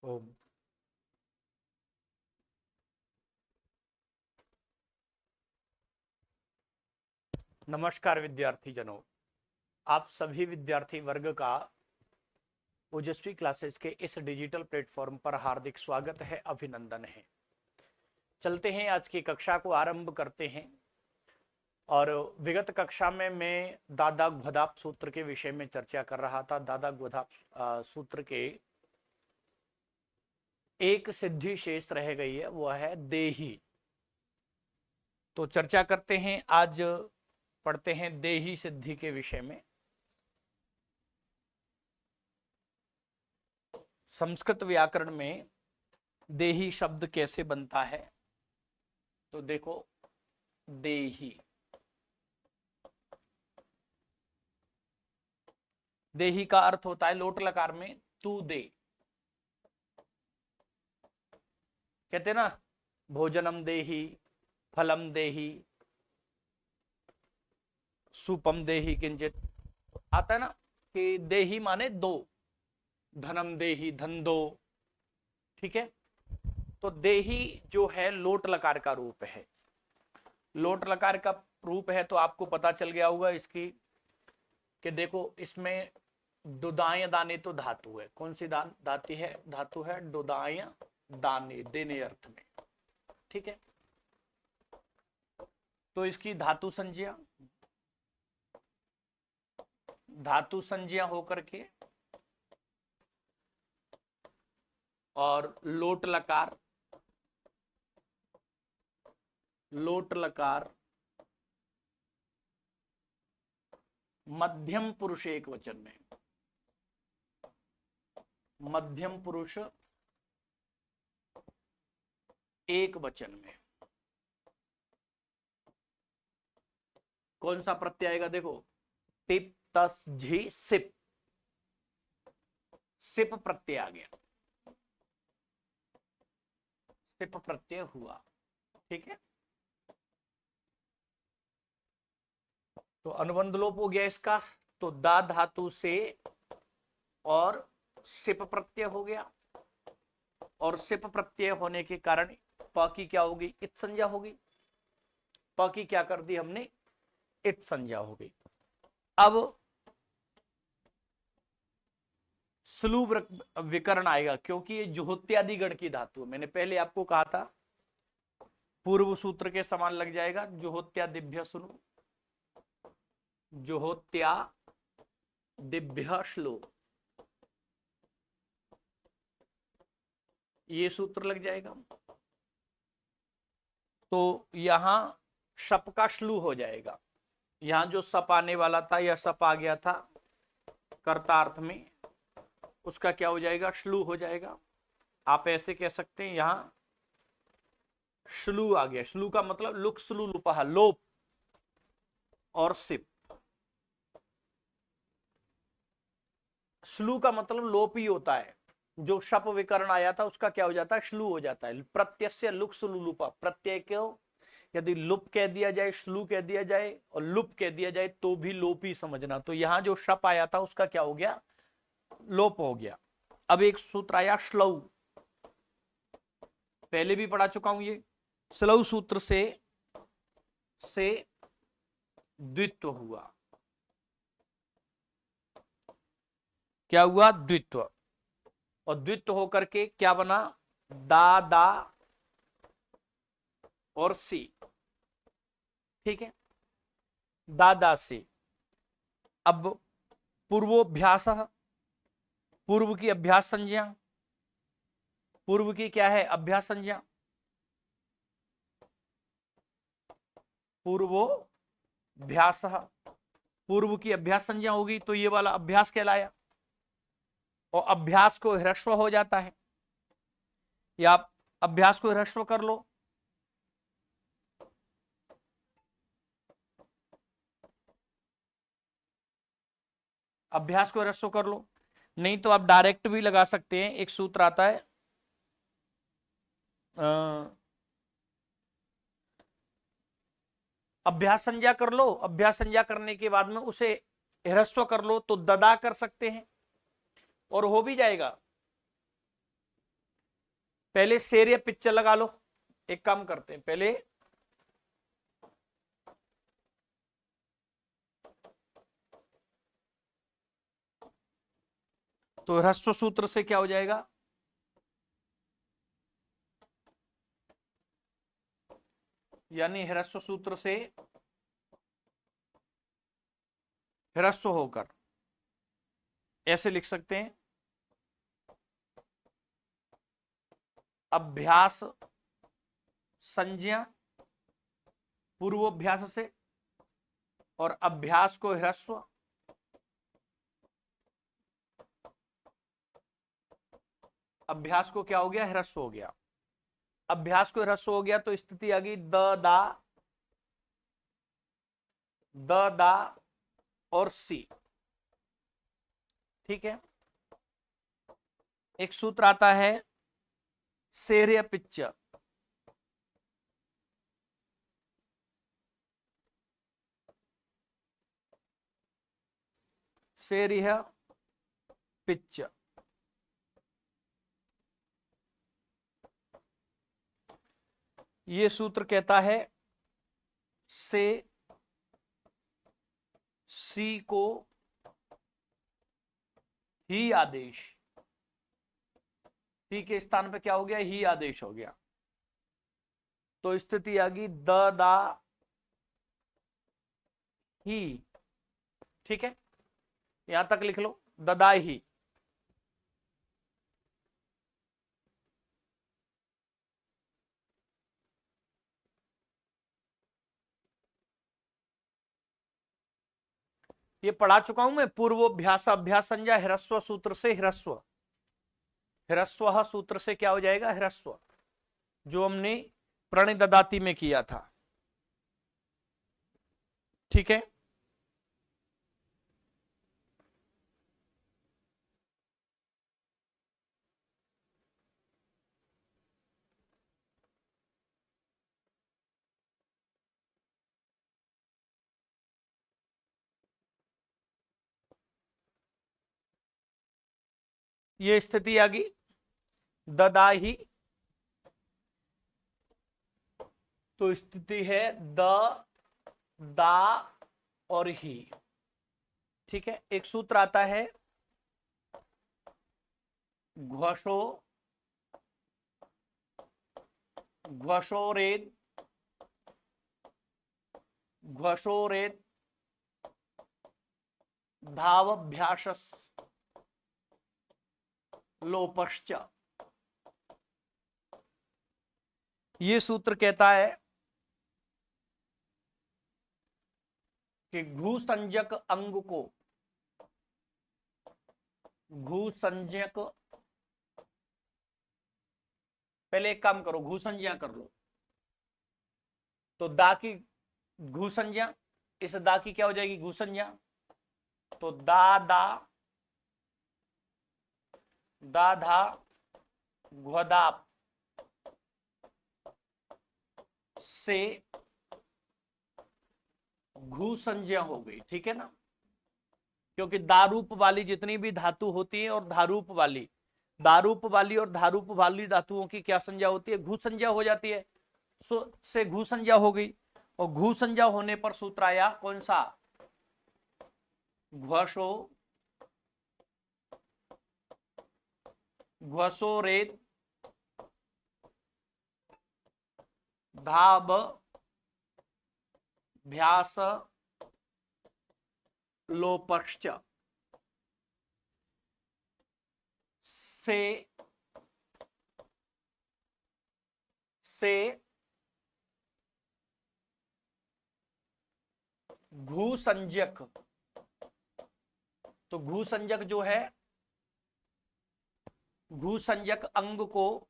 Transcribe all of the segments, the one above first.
ओम। नमस्कार विद्यार्थी जनों, आप सभी विद्यार्थी वर्ग का ओजस्वी क्लासेस के इस डिजिटल प्लेटफॉर्म पर हार्दिक स्वागत है, अभिनंदन है। चलते हैं, आज की कक्षा को आरंभ करते हैं। और विगत कक्षा में मैं दादा ग्वधाप सूत्र के विषय में चर्चा कर रहा था। दादा ग्वधाप सूत्र के एक सिद्धि शेष रह गई है, वह है देही। तो चर्चा करते हैं, आज पढ़ते हैं देही सिद्धि के विषय में। संस्कृत व्याकरण में देही शब्द कैसे बनता है, तो देखो, देही, देही का अर्थ होता है लोट लकार में तू दे। कहते हैं ना, भोजनम देही, फलम देही, सुपम देही किंचित, आता है ना कि देही माने दो, धनम देही, धन दो। ठीक है, तो देही जो है लोट लकार का रूप है। लोट लकार का रूप है तो आपको पता चल गया होगा इसकी कि देखो, इसमें डुदाय दाने तो धातु है। कौन सी धातु है? धातु है डुदाय दाने, देने अर्थ में। ठीक है, तो इसकी धातु संज्ञा होकर के और लोट लकार, लोट लकार मध्यम पुरुष एक वचन में, मध्यम पुरुष एक वचन में कौन सा प्रत्यय आएगा? देखो, टिप तस झी सिप, सिप प्रत्यय आ गया, सिप प्रत्यय हुआ। ठीक है, तो अनुबंध लोप हो गया इसका, तो दा धातु से और सिप प्रत्यय हो गया, और सिप प्रत्यय होने के कारण प की क्या होगी? इत संज्ञा होगी। प की क्या कर दी हमने? इत संज्ञा हो गई। अब स्लू विकर्ण आएगा, क्योंकि ये जुहोत्यादि गण की धातु है। मैंने पहले आपको कहा था पूर्व सूत्र के समान लग जाएगा। जुहोत्यादिभ्य सुनो, जुहोत्यादिभ्य श्लो, ये सूत्र लग जाएगा। तो यहां शप का श्लू हो जाएगा। यहां जो सप आने वाला था या सप आ गया था कर्तार्थ में, उसका क्या हो जाएगा? श्लू हो जाएगा। आप ऐसे कह सकते हैं, यहां श्लू आ गया। श्लू का मतलब लुक स्लू लुपहा, लोप और सिप। श्लू का मतलब लोप ही होता है। जो शप विकर्ण आया था उसका क्या हो जाता है? श्लू हो जाता है। प्रत्यय लुक स्लू लुपा, प्रत्यय को यदि लुप कह दिया जाए, श्लू कह दिया जाए और लुप कह दिया जाए तो भी लोप ही समझना। तो यहां जो शप आया था उसका क्या हो गया? लोप हो गया। अब एक सूत्र आया श्लऊ, पहले भी पढ़ा चुका हूं ये। श्लऊ सूत्र से द्वित्व हुआ। क्या हुआ? द्वित्व। और द्वित्व होकर के क्या बना? दा दा और सी। ठीक है, दादा से। अब पूर्वोभ्यास, पूर्व की अभ्यास संज्ञा, पूर्व की क्या है? अभ्यास संज्ञा। पूर्वोभ्यास, पूर्व की अभ्यास संज्ञा होगी तो ये वाला अभ्यास कहलाया। और अभ्यास को ह्रस्व हो जाता है, या आप अभ्यास को ह्रस्व कर लो। अभ्यास को ह्रस्व कर लो, नहीं तो आप डायरेक्ट भी लगा सकते हैं। एक सूत्र आता है, अभ्यास संज्ञा कर लो, अभ्यास संज्ञा करने के बाद में उसे ह्रस्व कर लो तो ददा कर सकते हैं और हो भी जाएगा। पहले शेर या पिक्चर लगा लो। एक काम करते हैं, पहले तो ह्रस्व सूत्र से क्या हो जाएगा, यानी ह्रस्व सूत्र से ह्रस्व होकर ऐसे लिख सकते हैं, अभ्यास संज्ञा पूर्वोभ्यास से, और अभ्यास को ह्रस्व, अभ्यास को क्या हो गया, ह्रस्व हो गया। अभ्यास को ह्रस्व हो गया तो स्थिति आ गई द दा और सी। ठीक है, एक सूत्र आता है शेर या पिक्चर, शेर या पिक्चर। ये सूत्र कहता है से सी को ही आदेश, सी के स्थान पे क्या हो गया, ही आदेश हो गया। तो स्थिति आ गई दा ही। ठीक है, यहां तक लिख लो, ददा ही। ये पढ़ा चुका हूं मैं, पूर्वोभ्यास अभ्यास संज्ञा ह्रस्व सूत्र से ह्रस्व, ह्रस्व सूत्र से क्या हो जाएगा, ह्रस्व, जो हमने प्रणिददाति में किया था। ठीक है, ये स्थिति आ गई ददा ही। तो स्थिति है द दा और ही। ठीक है, एक सूत्र आता है घ्वशो घ्वशोरेद घ्वशोरेद धावभ्यासस लोपश्च। ये सूत्र कहता है कि घू संज्ञक अंग को, घू संज्ञक, पहले एक काम करो, घू संज्ञा कर लो। तो दा की घू संज्ञा, इस दा की क्या हो जाएगी, घू संज्ञा। तो दा दा दा धा घ्वदाप से घू संज्ञा हो गई। ठीक है ना, क्योंकि दारूप वाली जितनी भी धातु होती है और धारूप वाली, दारूप वाली और धारूप वाली धातुओं की क्या संज्ञा होती है, घू संज्ञा हो जाती है। से घू संज्ञा हो गई, और घू संज्ञा होने पर सूत्र आया कौन सा, घ्वशो घ्वशोरेद धाब भ्यास लोपश्च। से घू संज्ञक, तो घू संज्ञक जो है, घू संज्ञक अंग को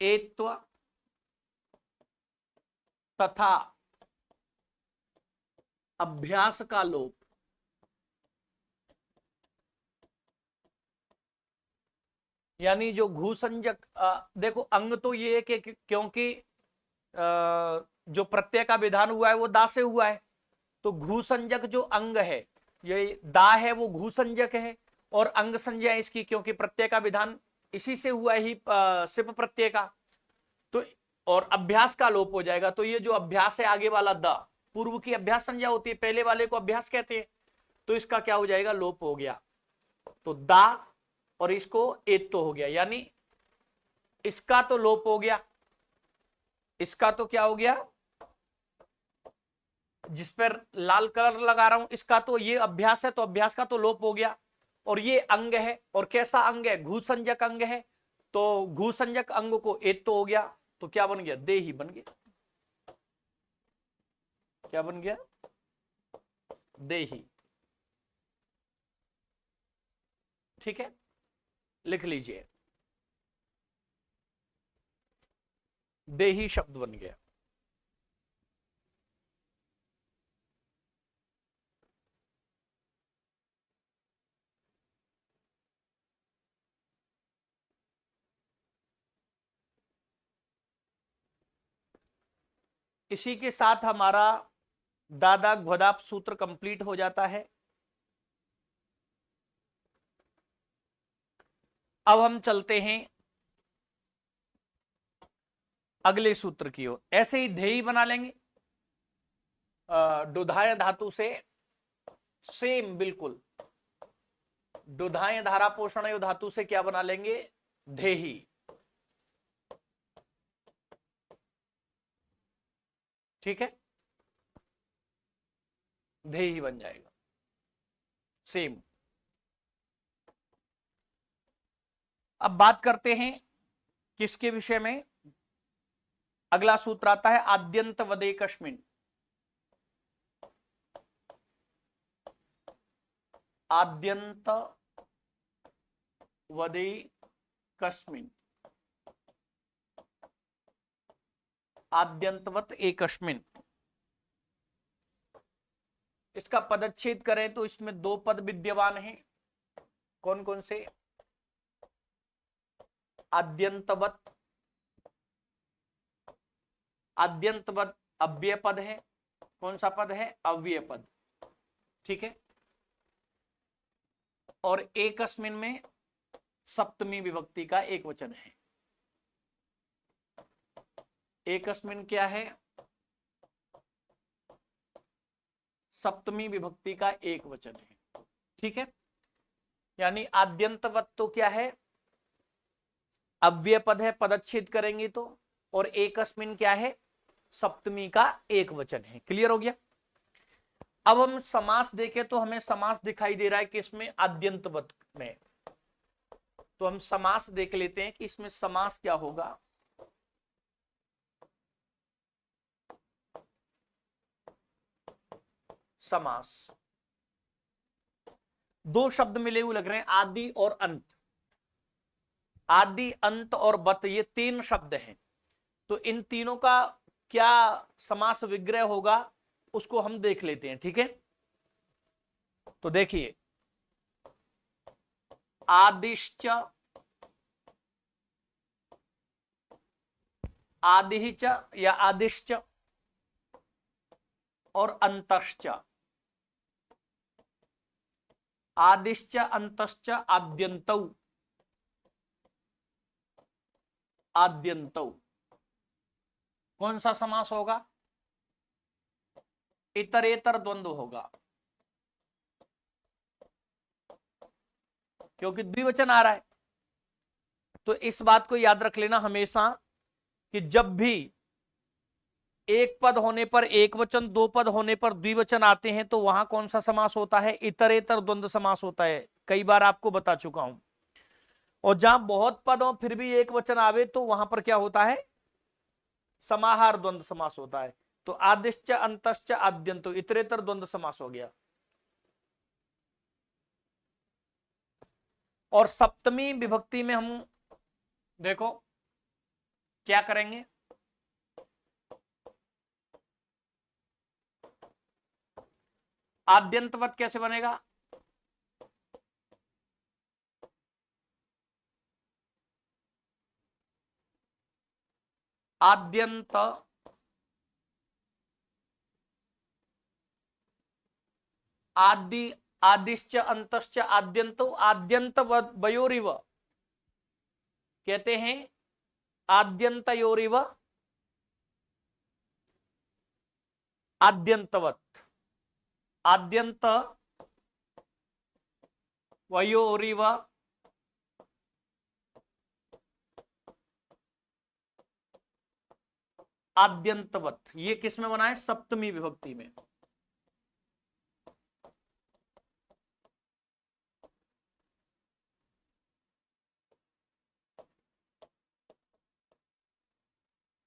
एत्व तथा अभ्यास का लोप, यानी जो घू संज्ञक, देखो अंग तो ये है कि क्योंकि जो प्रत्यय का विधान हुआ है वो दा से हुआ है, तो घू संज्ञक जो अंग है, ये दा है, वो घू संज्ञक है, और अंग संज्ञा इसकी, क्योंकि प्रत्यय का विधान इसी से हुआ ही सिप प्रत्यय का। तो और अभ्यास का लोप हो जाएगा। तो ये जो अभ्यास है आगे वाला द, पूर्व की अभ्यास संज्ञा होती है, पहले वाले को अभ्यास कहते हैं, तो इसका क्या हो जाएगा, लोप हो गया। तो दा और इसको एत तो हो गया, यानी इसका तो लोप हो गया, इसका तो क्या हो गया, जिस पर लाल कलर लगा रहा हूं इसका तो ये अभ्यास है, तो अभ्यास का तो लोप हो गया। और ये अंग है, और कैसा अंग है, घू संज्ञक अंग है, तो घू संज्ञक अंग को एत तो हो गया, तो क्या बन गया, देही बन गया। क्या बन गया, देही। ठीक है, लिख लीजिए, देही शब्द बन गया। इसी के साथ हमारा दादा घोदाप सूत्र कंप्लीट हो जाता है। अब हम चलते हैं अगले सूत्र की ओर। ऐसे ही ध्येय बना लेंगे दुधाय धातु से, सेम बिल्कुल दुधाय धारा पोषण धातु से क्या बना लेंगे, धेही। ठीक है, धेही बन जाएगा सेम। अब बात करते हैं किसके विषय में, अगला सूत्र आता है आद्यंत वदेकस्मिन्। आद्यंत वदेकस्मिन्, आद्यंतवत एकस्मिन्। इसका पदच्छेद करें तो इसमें दो पद विद्यमान हैं, कौन कौन से, आद्यंतवत, आद्यंतवत अव्यय पद है, कौन सा पद है, अव्यय पद। ठीक है, और एकस्मिन में सप्तमी विभक्ति का एक वचन है। एकस्मिन क्या है, सप्तमी विभक्ति का एक वचन है। ठीक है, यानी आद्यंतवत तो क्या है, अव्यय पद है, पदच्छेद करेंगे तो, और एकस्मिन क्या है, सप्तमी का एक वचन है। क्लियर हो गया। अब हम समास देखें तो हमें समास दिखाई दे रहा है कि इसमें आद्यंतवत में, तो हम समास देख लेते हैं कि इसमें समास क्या होगा। समास, दो शब्द मिले हुए लग रहे हैं, आदि और अंत। आदि, अंत और बत, ये तीन शब्द हैं, तो इन तीनों का क्या समास विग्रह होगा उसको हम देख लेते हैं। ठीक है, तो देखिए, आदिश्च, आदिच या आदिश्च, और अंतश्च, आदिश्च अंतश्च आद्यन्तौ, आद्यन्तौ। कौन सा समास होगा, इतरेतर द्वंद्व होगा, क्योंकि द्विवचन आ रहा है। तो इस बात को याद रख लेना हमेशा कि जब भी एक पद होने पर एक वचन, दो पद होने पर द्विवचन आते हैं, तो वहां कौन सा समास होता है, इतरेतर द्वंद्व समास होता है। कई बार आपको बता चुका हूं। और जहां बहुत पद हो फिर भी एक वचन आवे, तो वहां पर क्या होता है, समाहार द्वंद्व समास होता है। तो आदिश्च अंतश्च आद्यंतो, इतरेतर द्वंद्व समास हो गया। और सप्तमी विभक्ति में हम देखो क्या करेंगे, आद्यंतवत कैसे बनेगा, आद्यंत आदि, आदिश्च अंतश्च आद्यंतो आद्यंत वयोरिव, कहते हैं आद्यंतयोरिव आद्यंतवत, आद्यंत वयोरिव आद्यंतवत, ये किस में बना है? सप्तमी विभक्ति में।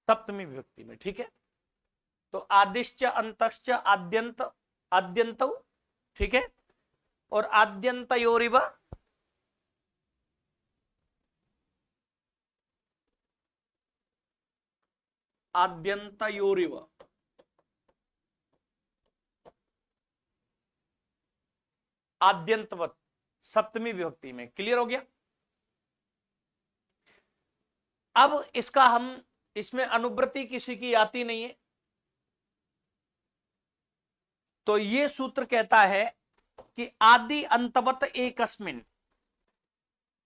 सप्तमी विभक्ति में, ठीक है। तो आदिश्च अंतश्च आद्यंत आद्यंत, ठीक है, और आद्यंतयोरिव आद्यंतयोरिव आद्यंतवत, सप्तमी विभक्ति में। क्लियर हो गया? अब इसका हम, इसमें अनुवृत्ति किसी की आती नहीं है, तो ये सूत्र कहता है कि आदि अंतवत एकस्मिन,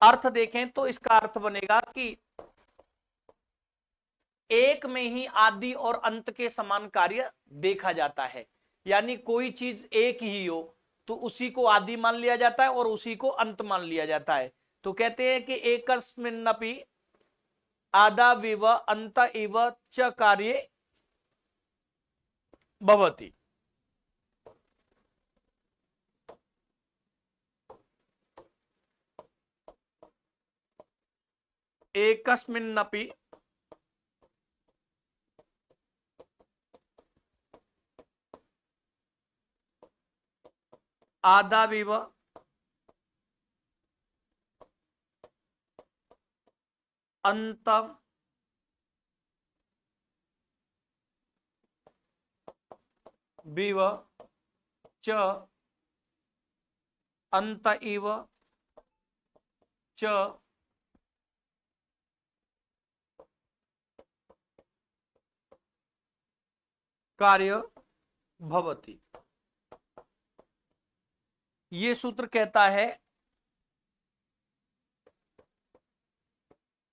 अर्थ देखें तो इसका अर्थ बनेगा कि एक में ही आदि और अंत के समान कार्य देखा जाता है। यानी कोई चीज एक ही हो तो उसी को आदि मान लिया जाता है और उसी को अंत मान लिया जाता है। तो कहते हैं कि एकस्मिन्नपि आदाविव अंत इव च कार्ये भवति। एकस्मिन्नपि आदाविव अंत विव च अंत इव च कार्य भवति। ये सूत्र कहता है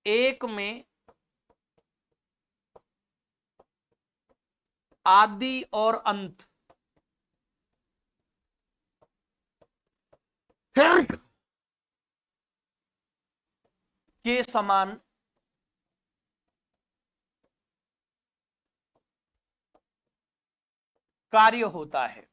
एक में आदि और अंत के समान कार्य होता है।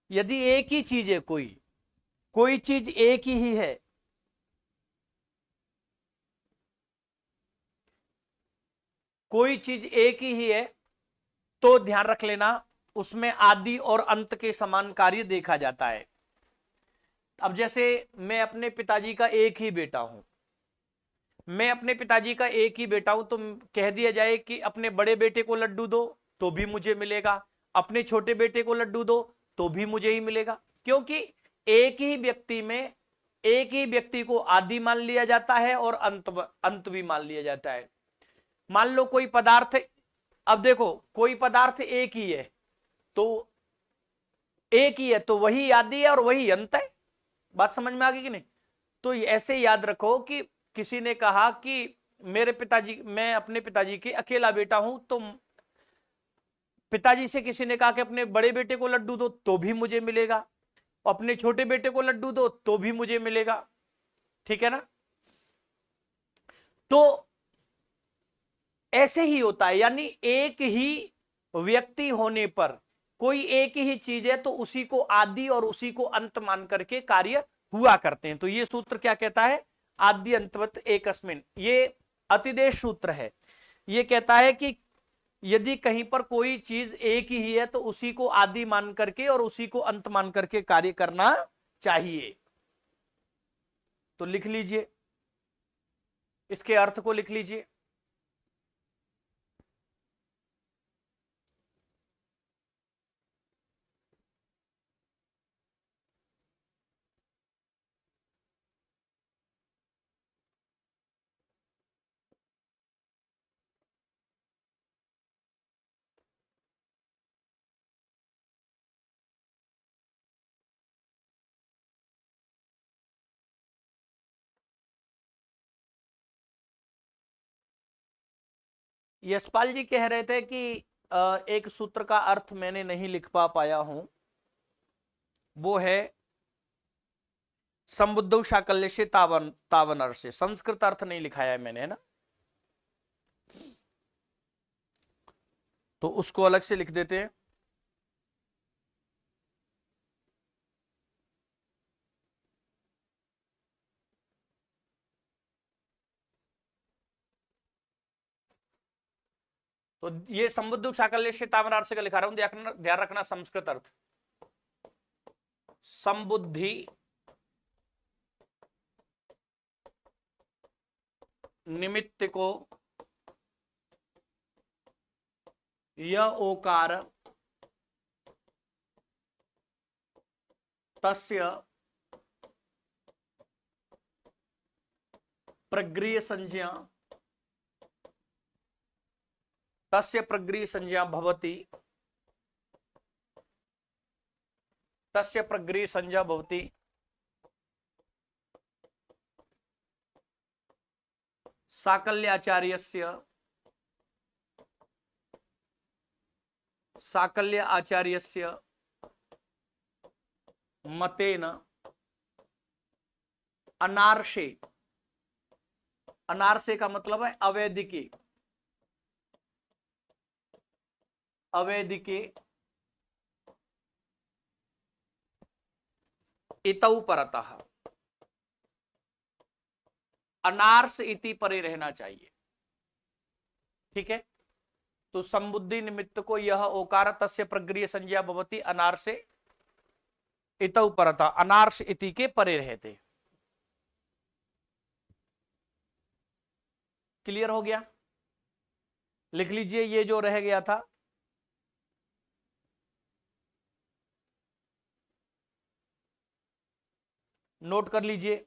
यदि एक ही चीज है, कोई चीज एक ही है, कोई चीज एक ही है, तो ध्यान रख लेना उसमें आदि और अंत के समान कार्य देखा जाता है। अब जैसे मैं अपने पिताजी का एक ही बेटा हूं, मैं अपने पिताजी का एक ही बेटा हूं, तो कह दिया जाए कि अपने बड़े बेटे को लड्डू दो तो भी मुझे मिलेगा, अपने छोटे बेटे को लड्डू दो तो भी मुझे ही मिलेगा, क्योंकि एक ही व्यक्ति में एक ही व्यक्ति को आदि मान लिया जाता है और अंत भी मान लिया जाता है। मान लो कोई पदार्थ, अब देखो कोई पदार्थ एक ही है, तो एक ही है तो वही आदि है और वही अंत है। बात समझ में आ गई कि नहीं? तो ऐसे याद रखो कि किसी ने कहा कि मेरे पिताजी, मैं अपने पिताजी के अकेला बेटा हूं, तो पिताजी से किसी ने कहा कि अपने बड़े बेटे को लड्डू दो तो भी मुझे मिलेगा, अपने छोटे बेटे को लड्डू दो तो भी मुझे मिलेगा, ठीक है ना? तो ऐसे ही होता है, यानी एक ही व्यक्ति होने पर कोई एक ही चीज है तो उसी को आदि और उसी को अंत मान करके कार्य हुआ करते हैं। तो ये सूत्र क्या कहता है? आदि अंतवत एकस्मिन, ये अतिदेश सूत्र है। ये कहता है कि यदि कहीं पर कोई चीज एक ही है तो उसी को आदि मान करके और उसी को अंत मान करके कार्य करना चाहिए। तो लिख लीजिए, इसके अर्थ को लिख लीजिए। यशपाल जी कह रहे थे कि एक सूत्र का अर्थ मैंने नहीं लिख पाया हूं, वो है संबुद्धौ शाकल्य से तावन से। संस्कृत अर्थ नहीं लिखाया है मैंने, है ना, तो उसको अलग से लिख देते हैं। तो ये संबुद्धौ शाकल्य से तावन से का लिखा रहा हूं, ध्यान रखना। संस्कृत अर्थ संबुद्धि निमित्त को यह ओकार तस्य प्रग्रिय संज्ञा, तस्य प्रग्रिय संज्ञा भवति, तस्य प्रग्रिय संज्ञा भवति साकल्याचार्यस्य, साकल्य आचार्यस्य मतेन अनार्षे, अनार्षे का मतलब है अवैदिके, अवैदिके इतौ परतः, अनार्ष इति परे रहना चाहिए, ठीक है। तो संबुद्धि निमित्त को यह ओकार तस्य प्रग्रिय संज्ञा भवति अनार्षे इतौ परतः, अनार्ष इति के परे रहते। क्लियर हो गया? लिख लीजिए ये जो रह गया था, नोट कर लीजिए।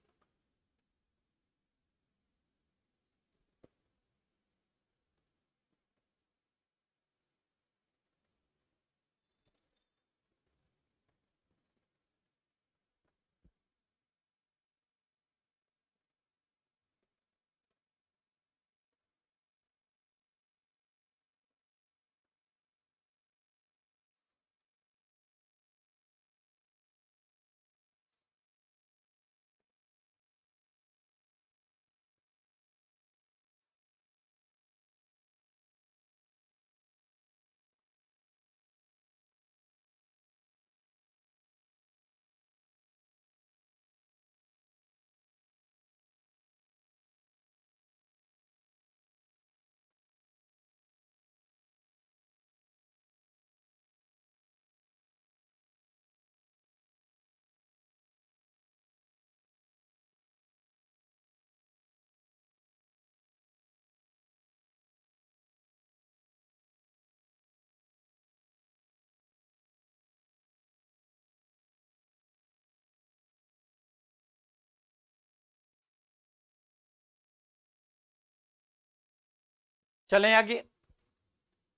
चलें आगे।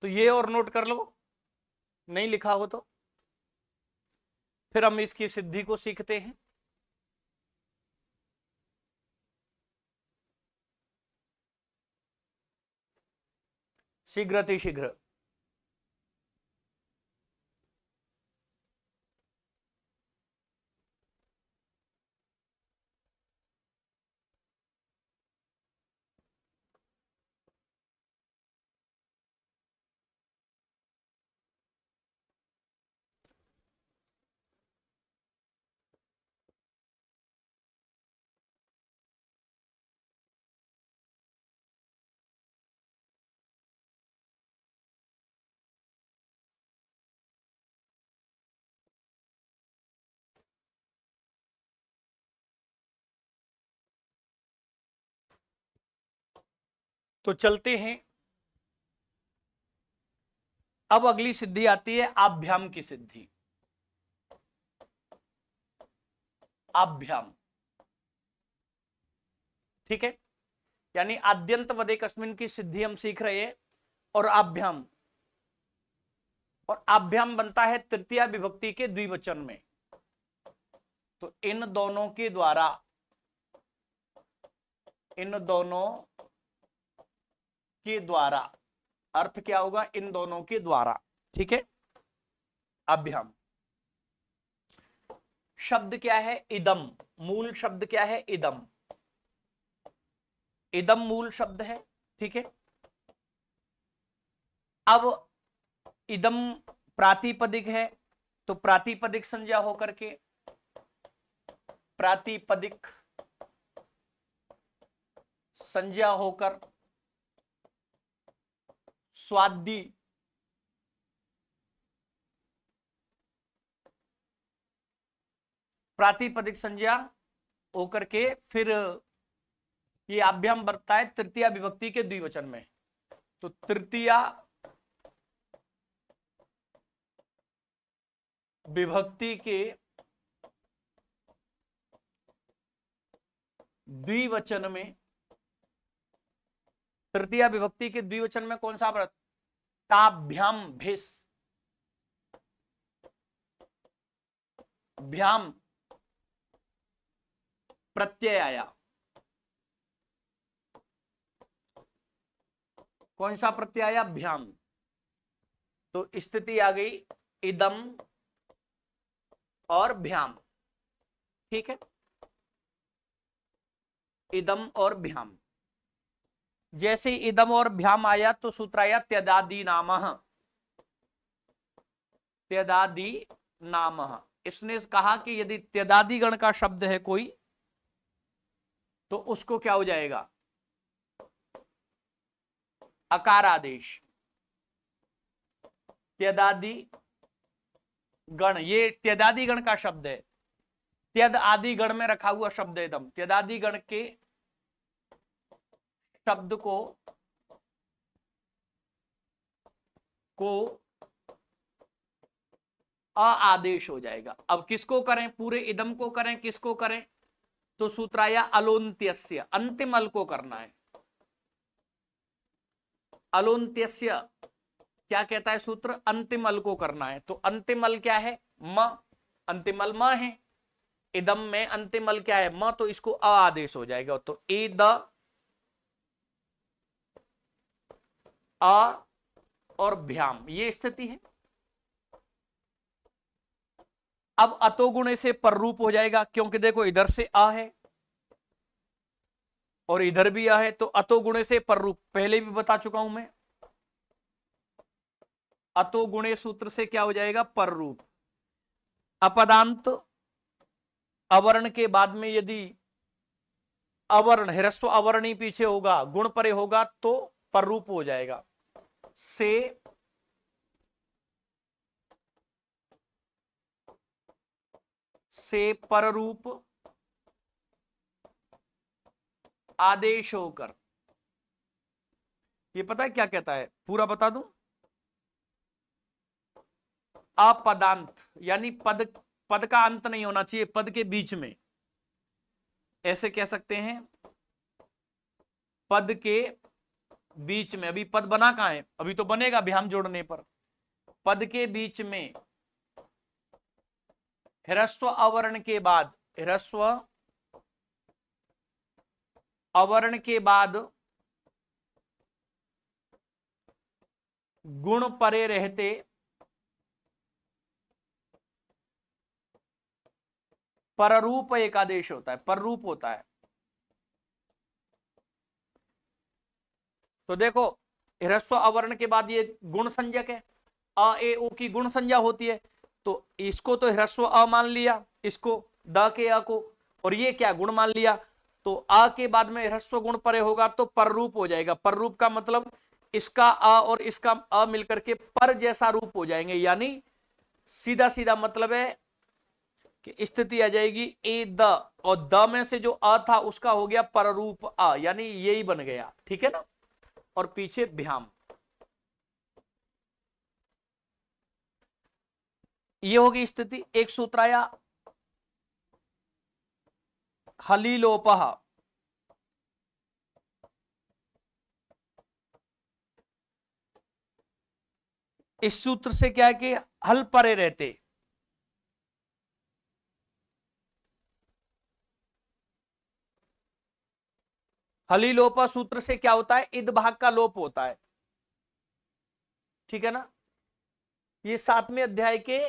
तो ये और नोट कर लो, नहीं लिखा हो तो। फिर हम इसकी सिद्धि को सीखते हैं। शीघ्र अतिशीघ्र। तो चलते हैं। अब अगली सिद्धि आती है आभ्याम की सिद्धि। आभ्याम, ठीक है, यानी आद्यंत वदेकस्मिन की सिद्धि हम सीख रहे हैं। और आभ्याम, और आभ्याम बनता है तृतीया विभक्ति के द्विवचन में। तो इन दोनों के द्वारा, इन दोनों के द्वारा अर्थ क्या होगा इन दोनों के द्वारा, ठीक है। अभ्याम शब्द क्या है इदम, मूल शब्द क्या है इदम, इदम मूल शब्द है, ठीक है। अब इदम प्रातिपदिक है, तो प्रातिपदिक संज्ञा होकर के प्रातिपदिक संज्ञा होकर स्वादि प्रातिपदिक संज्ञा होकर के फिर ये अभ्याम बढ़ता है तृतीया विभक्ति के द्विवचन में। तो तृतीया विभक्ति के द्विवचन में, तृतीया विभक्ति के द्विवचन में कौन सा व्रत, ताभ्याम भिस, भ्याम प्रत्यय आया, कौन सा प्रत्यय आया भ्याम। तो स्थिति आ गई इदम और भ्याम, ठीक है, इदम और भ्याम। जैसे इदम और भ्याम आया तो सूत्र आया त्यदादि नामः, त्यदादि नामः। इसने कहा कि यदि त्यदादि गण का शब्द है कोई तो उसको क्या हो जाएगा अकार आदेश। त्यदादि गण, ये त्यदादि गण का शब्द है, त्यद आदि गण में रखा हुआ शब्द है एकदम। त्यदादि गण के शब्द को आदेश हो जाएगा। अब किसको करें, पूरे इदम को करें, किसको करें, तो सूत्र आया अलोन्त्यस्य, अंतिम अल को करना है। अलोन्त्यस्य क्या कहता है सूत्र, अंतिम अल को करना है। तो अंतिम अल क्या है म, अंतिम अल म है, इदम में अंतिम अल क्या है म, तो इसको अ आदेश हो जाएगा। तो इद अ और भ्याम, ये स्थिति है। अब अतोगुणे से पररूप हो जाएगा, क्योंकि देखो इधर से अ है और इधर भी अ है, तो अतोगुणे से पररूप, पहले भी बता चुका हूं मैं। अतोगुणे सूत्र से क्या हो जाएगा पररूप। अपदांत अवर्ण के बाद में यदि अवर्ण ह्रस्व अवर्णी पीछे होगा, गुण परे होगा, तो पररूप हो जाएगा। से पररूप आदेश होकर, ये पता है क्या कहता है, पूरा बता दूं। अपदांत यानी पद, पद का अंत नहीं होना चाहिए, पद के बीच में, ऐसे कह सकते हैं पद के बीच में। अभी पद बना कहां है, अभी तो बनेगा भ्याम जोड़ने पर। पद के बीच में ह्रस्व अवर्ण के बाद, ह्रस्व अवर्ण के बाद गुण परे रहते पररूप एक आदेश होता है, पररूप होता है। तो देखो ह्रस्व अवर्ण के बाद ये गुण संज्ञक है, अ ए ओ की गुण संज्ञा होती है, तो इसको तो ह्रस्व अ मान लिया, इसको द के अ को, और ये क्या गुण मान लिया। तो अ के बाद में ह्रस्व गुण परे होगा तो पररूप हो जाएगा। पररूप का मतलब इसका अ और इसका अ मिलकर के पर जैसा रूप हो जाएंगे, यानी सीधा सीधा मतलब है कि स्थिति आ जाएगी ए द, और द में से जो अ था उसका हो गया पररूप अ, यानी यही बन गया, ठीक है ना। और पीछे भ्याम, ये होगी स्थिति। एक सूत्र आया हलीलोपह, इस सूत्र से क्या है कि हल परे रहते, हलीलोपा सूत्र से क्या होता है इद भाग का लोप होता है। ठीक है ना। ये 7वें अध्याय के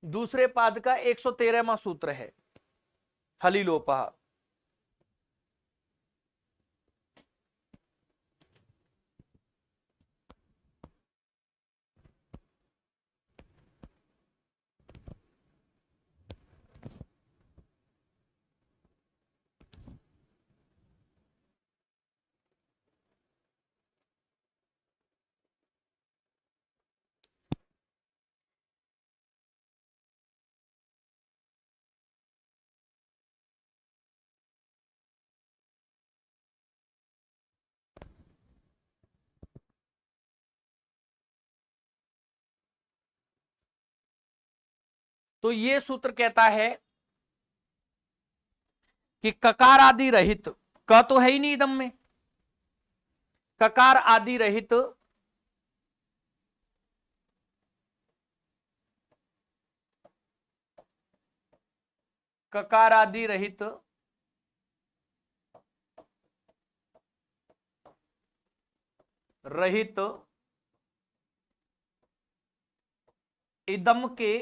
दूसरे पाद का 113वां सूत्र है, हलिलोपः। तो ये सूत्र कहता है कि ककार आदि रहित, क तो है ही नहीं इदम में, ककार आदि रहित ककार आदि रहित रहित इदम के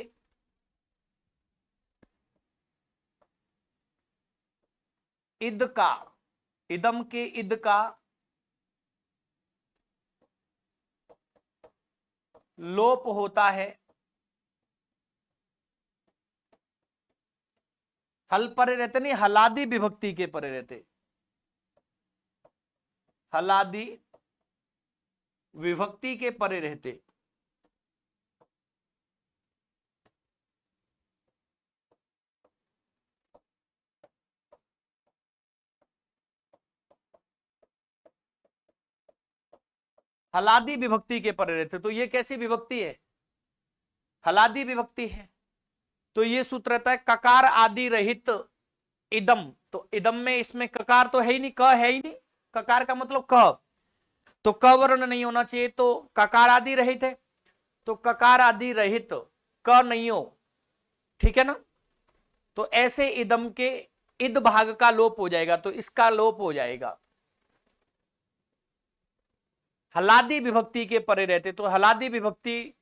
इद का, इदम के इद का लोप होता है। हल परे रहते नहीं, हलादि विभक्ति के परे रहते, हलादि विभक्ति के परे रहते। हलादि विभक्ति के परे रहते, तो ये कैसी विभक्ति है, हलादि विभक्ति है। तो ये सूत्र रहता है ककार आदि रहित इदम, तो इदम में इसमें ककार तो है ही नहीं, क है ही नहीं, ककार का मतलब क, तो क वर्ण नहीं होना चाहिए, तो ककार आदि रहित है, तो ककार आदि रहित क नहीं हो, ठीक है ना। तो ऐसे इदम के इद भाग का लोप हो जाएगा, तो इसका लोप हो जाएगा। हलादि विभक्ति के परे रहते, तो हलादि विभक्ति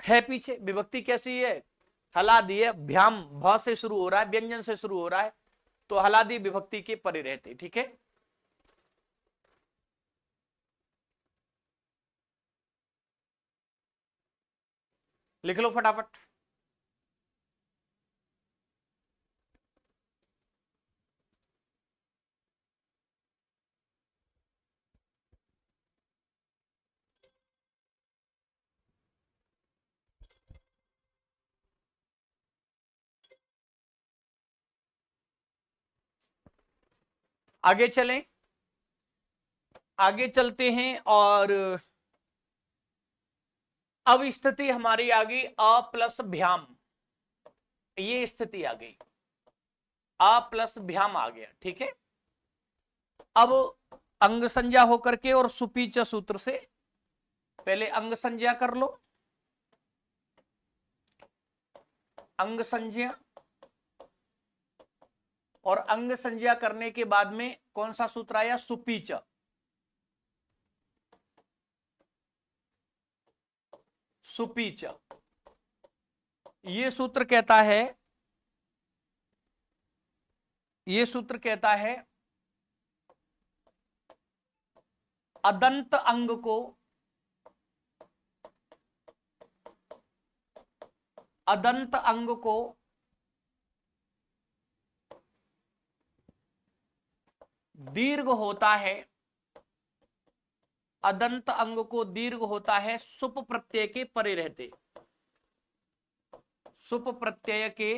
है पीछे, विभक्ति कैसी है, हलादि है, भ्याम भ से शुरू हो रहा है, व्यंजन से शुरू हो रहा है, तो हलादि विभक्ति के परे रहते, ठीक है। लिख लो फटाफट। आगे चलें, आगे चलते हैं, और अब स्थिति हमारी आ गई अ प्लस भ्याम, ये स्थिति आ गई, अ प्लस भ्याम आ गया, ठीक है। अब अंग संज्ञा होकर के और सुपीच सूत्र से पहले अंग संज्ञा कर लो, अंग संज्ञा, और अंग संज्ञा करने के बाद में कौन सा सूत्र आया, सुपीच, सुपीच। ये सूत्र कहता है, ये सूत्र कहता है अदंत अंग को, अदंत अंग को दीर्घ होता है, अदंत अंग को दीर्घ होता है सुप प्रत्यय के परे रहते, सुप प्रत्यय के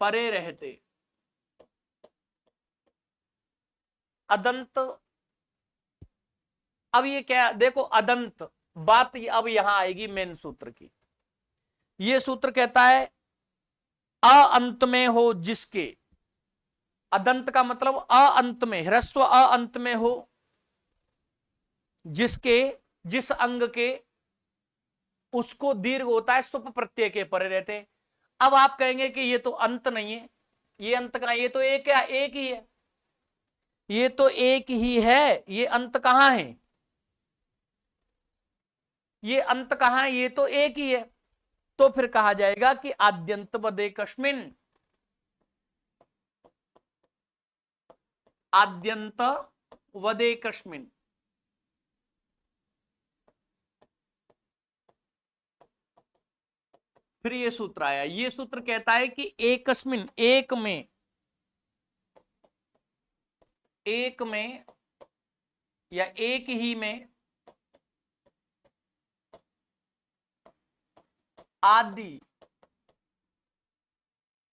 परे रहते। अदंत, अब ये क्या देखो, अदंत बात अब यहां आएगी मेन सूत्र की। ये सूत्र कहता है अ अंत में हो जिसके, अदंत का मतलब अ अंत में, ह्रस्व अ अंत में हो जिसके, जिस अंग के, उसको दीर्घ होता है सुप प्रत्यय के परे रहते। अब आप कहेंगे कि ये तो अंत नहीं है, ये अंत का, ये तो एक है, एक ही है, ये तो एक ही है, ये अंत कहां है, ये अंत कहां है, ये तो एक ही है, तो फिर कहा जाएगा कि आद्यंत वदेकस्मिन्, आद्यंत वदेकस्मिन्। फिर ये सूत्र आया, ये सूत्र कहता है कि एकस्मिन्, एक में, एक में या एक ही में आदि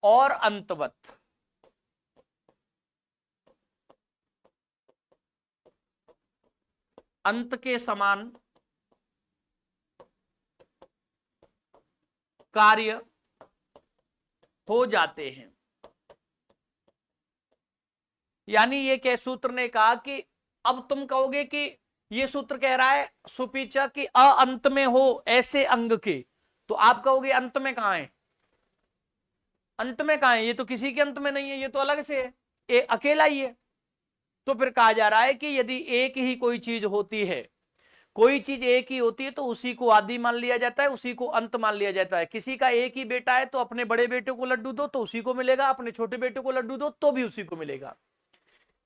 और अंतवत, अंत के समान कार्य हो जाते हैं। यानी ये क्या सूत्र ने कहा कि अब तुम कहोगे कि ये सूत्र कह रहा है सुपीचा कि अ अंत में हो ऐसे अंग के, तो आप कहोगे अंत में कहां है, अंत में कहां है, ये तो किसी के अंत में नहीं है, ये तो अलग से है, ये अकेला ही है। तो फिर कहा जा रहा है कि यदि एक ही कोई चीज होती है, कोई चीज एक ही होती है तो उसी को आदि मान लिया जाता है, उसी को अंत मान लिया जाता है। किसी का एक ही बेटा है तो अपने बड़े बेटे को लड्डू दो तो उसी को मिलेगा, अपने छोटे बेटे को लड्डू दो तो भी उसी को मिलेगा।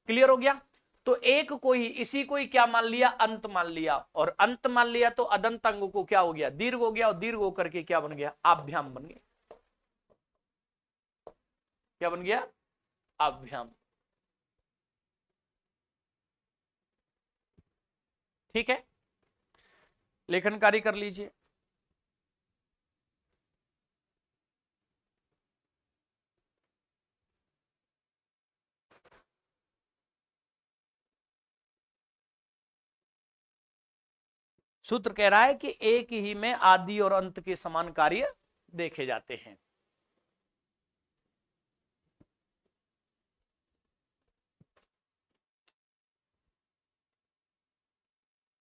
क्लियर हो गया। तो एक को ही, इसी को ही क्या मान लिया, अंत मान लिया, और अंत मान लिया तो अदंत अंग को क्या हो गया, दीर्घ हो गया, और दीर्घ होकर के क्या बन गया, आभ्याम बन गया। क्या बन गया, आभ्याम। ठीक है, लेखन कार्य कर लीजिए। सूत्र कह रहा है कि एक ही में आदि और अंत के समान कार्य देखे जाते हैं।